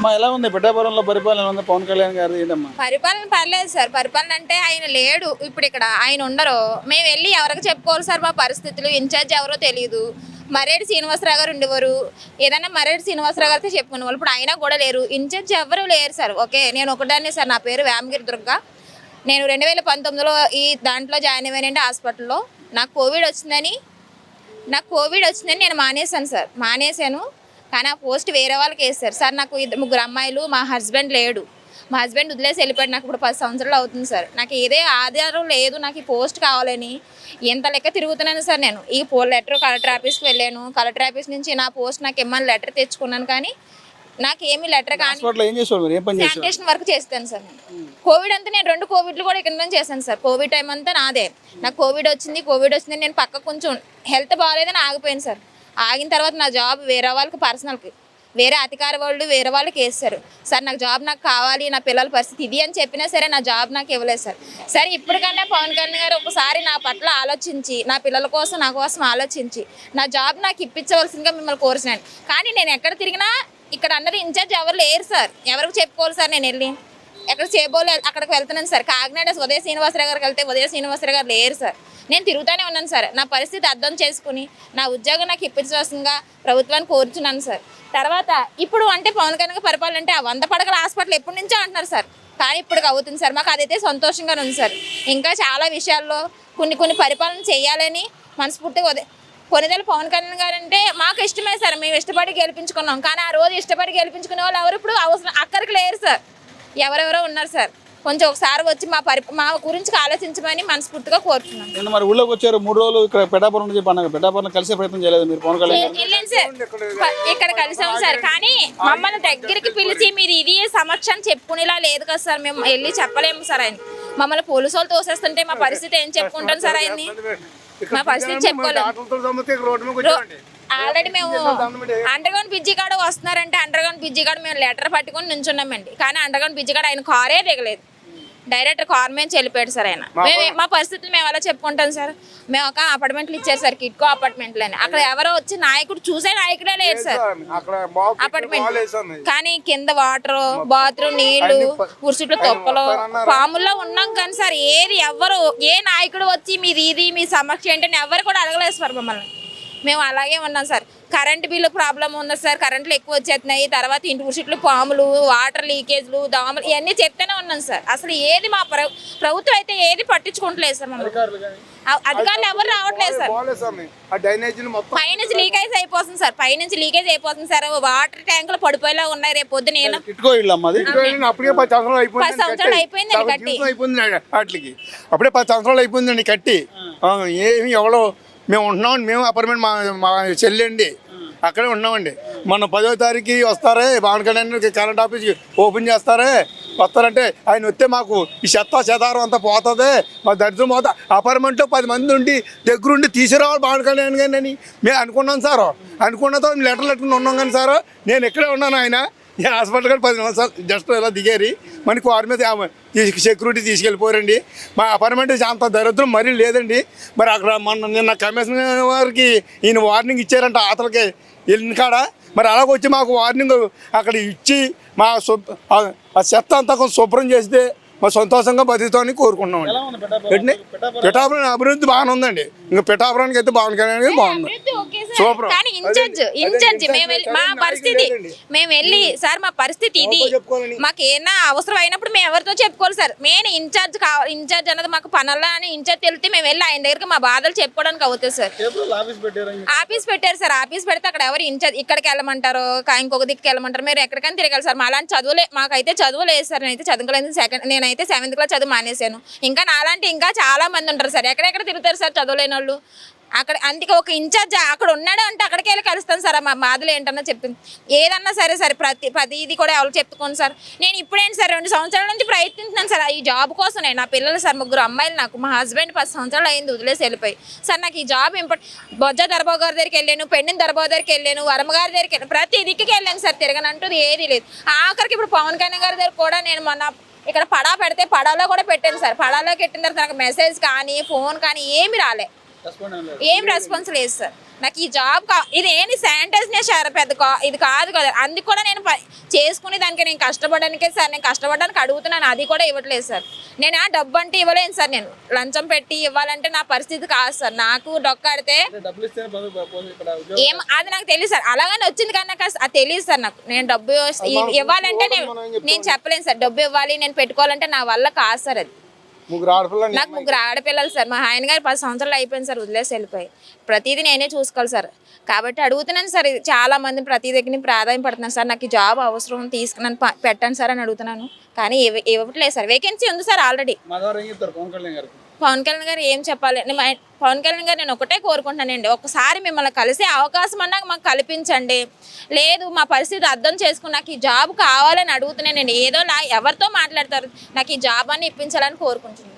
అమ్మా ఎలా ఉంది పిఠాపురంలో పరిపాలన ఎలా ఉంది పవన్ కళ్యాణ్ గారు ఏంటమ్మా? పరిపాలన పర్లేదు సార్. పరిపాలన అంటే ఆయన లేడు ఇప్పుడు, ఇక్కడ ఆయన ఉండరు. మేము వెళ్ళి ఎవరికి చెప్పుకోవాలి సార్ మా పరిస్థితులు? ఇన్ఛార్జ్ ఎవరో తెలియదు. మర్రెడ్డి శ్రీనివాసరావు గారు ఉండేవారు. ఏదైనా మర్రెడ్డి శ్రీనివాసరావు గారితో చెప్పుకునే వాళ్ళు. ఇప్పుడు ఆయన కూడా లేరు. ఇన్ఛార్జ్ ఎవరు లేరు సార్. ఓకే, నేను ఒకదాన్నే సార్. నా పేరు వేమగిరి దుర్గా. నేను 2019లో ఈ దాంట్లో జాయిన్ అయ్యానండి హాస్పిటల్లో. నాకు కోవిడ్ వచ్చిందని నేను మానేశాను సార్. మానేశాను. కానీ ఆ పోస్ట్ వేరే వాళ్ళకి వేస్తారు సార్. నాకు 3 అమ్మాయిలు, మా హస్బెండ్ లేడు. మా హస్బెండ్ వదిలేసి వెళ్ళిపోయాడు. నాకు ఇప్పుడు 10 సంవత్సరాలు అవుతుంది సార్. నాకు ఏదే ఆధారం లేదు నాకు ఈ పోస్ట్ కావాలని. ఎంత లెక్క తిరుగుతున్నాను సార్ నేను. ఈ లెటర్ కలెక్టర్ ఆఫీస్కి వెళ్ళాను. కలెక్టర్ ఆఫీస్ నుంచి నా పోస్ట్ నాకు ఇమ్మని లెటర్ తెచ్చుకున్నాను. కానీ నాకేమీ లెటర్ కానీ శానిటేషన్ వర్క్ చేస్తాను సార్. నేను కోవిడ్ అంతా నేను 2 కోవిడ్లు కూడా ఇక్కడ నుంచి చేశాను సార్. కోవిడ్ టైం అంతా నాదే. నాకు కోవిడ్ వచ్చింది. నేను పక్క కొంచెం హెల్త్ బాగాలేదని ఆగిపోయాను సార్. ఆగిన తర్వాత నా జాబ్ వేరే వాళ్ళకి పర్సనల్కి వేరే అధికారి వాళ్ళు వేరే వాళ్ళకి వేస్తారు సార్. నాకు జాబ్ నాకు కావాలి, నా పిల్లల పరిస్థితి ఇది అని చెప్పినా సరే నా జాబ్ నాకు ఇవ్వలేదు సార్. సరే ఇప్పటికన్నా పవన్ కళ్యాణ్ గారు ఒకసారి నా పట్ల ఆలోచించి, నా పిల్లల కోసం నా కోసం ఆలోచించి నా జాబ్ నాకు ఇప్పించవలసిందిగా మిమ్మల్ని కోరుతున్నాను. కానీ నేను ఎక్కడ తిరిగినా ఇక్కడ అన్నది ఇన్ఛార్జ్ ఎవరు లేరు సార్. ఎవరికి చెప్పుకోవాలి సార్? నేను వెళ్ళి ఎక్కడ చేయబోలే అక్కడికి వెళ్తున్నాను సార్. కాకినాడ ఉదయ శ్రీనివాసరావు గారికి వెళ్తే ఉదయ శ్రీనివాసరావు గారు లేరు సార్. నేను తిరుగుతూనే ఉన్నాను సార్. నా పరిస్థితి అర్థం చేసుకుని నా ఉద్యోగం నాకు ఇప్పించవలసిందిగా ప్రభుత్వాన్ని కోరుచున్నాను సార్. తర్వాత ఇప్పుడు అంటే పవన్ కళ్యాణ్ పరిపాలన అంటే ఆ 100 పడకల హాస్పిటల్ ఎప్పటి నుంచో అంటున్నారు సార్. కానీ ఇప్పటికి అవుతుంది సార్. మాకు అదైతే సంతోషంగా ఉంది సార్. ఇంకా చాలా విషయాల్లో కొన్ని పరిపాలన చేయాలని మనస్ఫూర్తిగా కొనిదెల పవన్ కళ్యాణ్ గారు అంటే మాకు ఇష్టమే సార్. మేము ఇష్టపడి గెలిపించుకున్నాం. కానీ ఆ రోజు ఇష్టపడి గెలిపించుకునే వాళ్ళు ఎవరు ఇప్పుడు అవసరం అక్కడికి లేరు సార్. ఎవరెవరో ఉన్నారు సార్. కొంచెం ఒకసారి వచ్చి మా గురించి ఆలోచించమని మనస్ఫూర్తిగా కోరుతున్నాను. మరి ఊళ్ళోకి వచ్చారు 3 రోజులు ఇక్కడ పిఠాపురం నుంచి పండుగ. పిఠాపురం కలిసే ప్రయత్నం చేయలేదు మీరు పవన్ కళ్యాణ్? వెళ్ళండి సార్, ఇక్కడ కలిసాం సార్. కానీ మమ్మల్ని దగ్గరికి పిలిచి మీరు ఇది సమస్య అని చెప్పుకునేలా లేదు కదా సార్. మేము వెళ్ళి చెప్పలేము సార్. ఆయన మమ్మల్ని పోలీసు వాళ్ళు తోసేస్తుంటే మా పరిస్థితి ఏం చెప్పుకుంటాను సార్? ఆయన్ని మా పరిస్థితి చెప్పుకోలేదు. ఆల్రెడీ మేము అండర్గ్రౌండ్ బ్రిడ్జి కాడ వస్తున్నారంటే అండర్గ్రౌండ్ బ్రిడ్జి కాడ మేము లెటర్ పట్టుకొని నించున్నామండి. కానీ అండర్గ్రౌండ్ బ్రిడ్జి కాడ ఆయన కారే దిగలేదు. డైరెక్ట్ కార్ మేము వెళ్ళిపోయాడు సార్. ఆయన మా పరిస్థితులు మేము ఎలా చెప్పుకుంటాం సార్? మేము ఒక అపార్ట్మెంట్లు ఇచ్చారు సార్, కిట్కో అపార్ట్మెంట్లు అని. అక్కడ ఎవరో వచ్చి నాయకుడు చూసే నాయకుడే లేదు సార్ అపార్ట్మెంట్. కానీ కింద వాటర్, బాత్రూమ్ నీళ్లు, కుర్చీలు, తొప్పలు, పాముల్లో ఉన్నాం. కానీ సార్ ఏది ఎవరు ఏ నాయకుడు వచ్చి మీది మీ సమస్య ఏంటని ఎవరు కూడా అడగలేదు సార్ మమ్మల్ని. మేము అలాగే ఉన్నాం సార్. కరెంట్ బిల్లు ప్రాబ్లం ఉంది సార్. కరెంట్లు ఎక్కువ వచ్చేస్తున్నాయి. తర్వాత ఇంటి కుర్చీట్లు, పాములు, వాటర్ లీకేజ్లు, దోమలు ఇవన్నీ చెప్తూనే ఉన్నాం సార్. అసలు ఏది మా ప్రభుత్వం అయితే ఏది పట్టించుకోవట్లేదు సార్. మమ్మల్ని అధికారులు ఎవరు రావట్లేదు సార్. పైనుంచి లీకేజ్ అయిపోతుంది సార్. వాటర్ ట్యాంకులు పడిపోయేలా ఉన్నాయి. రేపు పొద్దున 10 సంవత్సరాలు అయిపోయిందండి కట్టి. అప్పుడే 10 సంవత్సరాలు అయిపోయిందండి కట్టి. ఏమి ఎవరో మేము ఉంటున్నామండి. మేము అపార్ట్మెంట్ మా చెల్లండి అక్కడే ఉన్నామండి. మన 10వ తారీఖు వస్తారే పవన్ కళ్యాణ్ కరెంట్ ఆఫీస్కి ఓపెన్ వస్తారంటే ఆయన వస్తే మాకు ఈ చెదారం అంతా పోతుంది, మా దరిద్రం పోతా. అపార్ట్మెంట్లో 10 మంది ఉండి దగ్గరుండి తీసుకురావాలి పవన్ కళ్యాణ్ గారిని అని మేము అనుకున్నాం సార్. అనుకున్నతో లెటర్లు పెట్టుకుని ఉన్నాం. కానీ సార్ నేను ఎక్కడే ఉన్నాను. ఆయన హాస్పిటల్ కానీ 10 నిమిషాలు జస్ట్ ఇలా దిగారి మనకి వారి మీద సెక్యూరిటీ తీసుకెళ్ళిపోరండి. మా అపార్ట్మెంట్ అంత దరిద్రం మరీ లేదండి. మరి అక్కడ నిన్న కమిషనర్ వారికి ఈయన వార్నింగ్ ఇచ్చారంట ఆతలకి వెళ్ళిన కాడ. మరి అలాగొచ్చి మాకు వార్నింగ్ అక్కడ ఇచ్చి మా ఆ చెత్త అంతా కొంచెం శుభ్రం చేస్తే మా సంతోషంగా బతుకుతామని కోరుకుంటున్నామండి. పిఠాపురం అభివృద్ధి బాగానే ఉందండి. ఇంకా పిఠాపురానికి అయితే పవన్ కళ్యాణ్ బాగుంది. కానీ ఇన్ఛార్జ్ మా పరిస్థితి మేము వెళ్ళి సార్ మా పరిస్థితి ఇది, మాకు ఏమన్నా అవసరం అయినప్పుడు మేము ఎవరితో చెప్పుకోవాలి సార్. మెయిన్ ఇన్ఛార్జ్ అన్నది మాకు పనుల్లో అని ఇన్ఛార్జ్ వెళ్తే మేము వెళ్ళి ఆయన దగ్గరికి మా బాధలు చెప్పుకోవడానికి అవుతుంది సార్. ఆఫీస్ పెట్టారు సార్. ఆఫీస్ పెడితే అక్కడ ఎవరు ఇన్ఛార్జ్ ఇక్కడికి వెళ్ళమంటారు, ఇంకొక దిక్కుకి వెళ్ళమంటారు. మీరు ఎక్కడికైనా తిరగాలి సార్. మా అలాంటి చదువులే మాకైతే చదువు లేదు సార్. నేనైతే చదువుకోలేదు. నేనైతే 7th క్లాస్ చదువు మానేశాను. ఇంకా నాలాంటి ఇంకా చాలా మంది ఉంటారు సార్. ఎక్కడెక్కడ తిరుగుతారు సార్ చదువులేని వాళ్ళు. అక్కడ అందుకే ఒక ఇన్ఛార్జ్ అక్కడ ఉన్నాడు అంటే అక్కడికి వెళ్ళి కలుస్తాను సార్. మా బాధలు ఏంటన్నా చెప్పింది ఏదన్నా సరే ప్రతి ఇది కూడా ఎవరు చెప్పుకోండి సార్. నేను ఇప్పుడేంటి సార్ 2 సంవత్సరాల నుంచి ప్రయత్నిస్తున్నాను సార్ ఈ జాబ్ కోసం. నేను నా పిల్లలు సార్ 3 అమ్మాయిలు నాకు. మా హస్బెండ్ 10 సంవత్సరాలు అయింది వదిలేసి వెళ్ళిపోయి సార్. నాకు ఈ జాబ్ బొజ్జ దర్బాబు గారి దగ్గరికి వెళ్ళాను, పెండిన దర్బాబు దగ్గరికి వెళ్ళాను, వరమగారి దగ్గరికి వెళ్ళాను. ప్రతి దిక్కుకి వెళ్ళాను సార్. తిరగనంటూ ఏది లేదు. ఆఖరికి ఇప్పుడు పవన్ కళ్యాణ్ గారి దగ్గర కూడా నేను మొన్న ఇక్కడ పడా పెడితే పడాలో కూడా పెట్టాను సార్. పడాలో పెట్టిన తర్వాత నాకు మెసేజ్ కానీ ఫోన్ కానీ ఏమి రాలే. రెస్పాండ్ అవ్వలేదు. ఏం రెస్పాన్స్ లేదు సార్. నాకు ఈ జాబ్ ఇది ఏంటి శానిటైజర్ పెద్ద ఇది కాదు కదా. అందుకు కూడా నేను చేసుకునే దానికి నేను కష్టపడడానికే సార్, నేను కష్టపడడానికి అడుగుతున్నాను, అది కూడా ఇవ్వట్లేదు సార్. నేను ఆ డబ్బు అంటే ఇవ్వలేను సార్. నేను లంచం పెట్టి ఇవ్వాలంటే నా పరిస్థితి కాదు సార్. నాకు డొక్కాడితే అంటే డబ్బులు ఇస్తే ఇక్కడ ఉద్యోగం ఏం అది నాకు తెలియదు సార్. అలాగని వచ్చింది కానీ నాకు అది తెలియదు సార్. నాకు నేను డబ్బు ఇవ్వాలంటే నేను చెప్పలేను సార్. డబ్బు ఇవ్వాలి నేను పెట్టుకోవాలంటే నా వల్ల కాదు సార్. అది ముగ్గురు ఆడపిల్లలు నాకు 3 ఆడపిల్లలు సార్. మా ఆయన గారు 10 సంవత్సరాలు అయిపోయింది సార్, వదిలేసి వెళ్ళిపోయి. ప్రతిదీ నేనే చూసుకోవాలి సార్. కాబట్టి అడుగుతున్నాను సార్. చాలా మంది ప్రతి దగ్గర ప్రాధాన్యం పడుతున్నాను సార్. నాకు ఈ జాబ్ అవసరం, తీసుకున్నాను పెట్టండి సార్ అని అడుగుతున్నాను, కానీ ఇవ్వట్లేదు సార్. వేకెన్సీ ఉంది సార్ ఆల్రెడీ. మా ద్వారా ఏం చెప్తారు పవన్ కళ్యాణ్ గారికి? పవన్ కళ్యాణ్ గారు ఏం చెప్పాలి? పవన్ కళ్యాణ్ గారు నేను ఒకటే కోరుకుంటున్నానండి, ఒకసారి మిమ్మల్ని కలిసే అవకాశం అన్నా మాకు కల్పించండి. లేదు మా పరిస్థితి అర్థం చేసుకుని నాకు ఈ జాబ్ కావాలని అడుగుతున్నానండి. ఏదో ఎవరితో మాట్లాడతారు, నాకు ఈ జాబ్ అని ఇప్పించాలని కోరుకుంటున్నాను.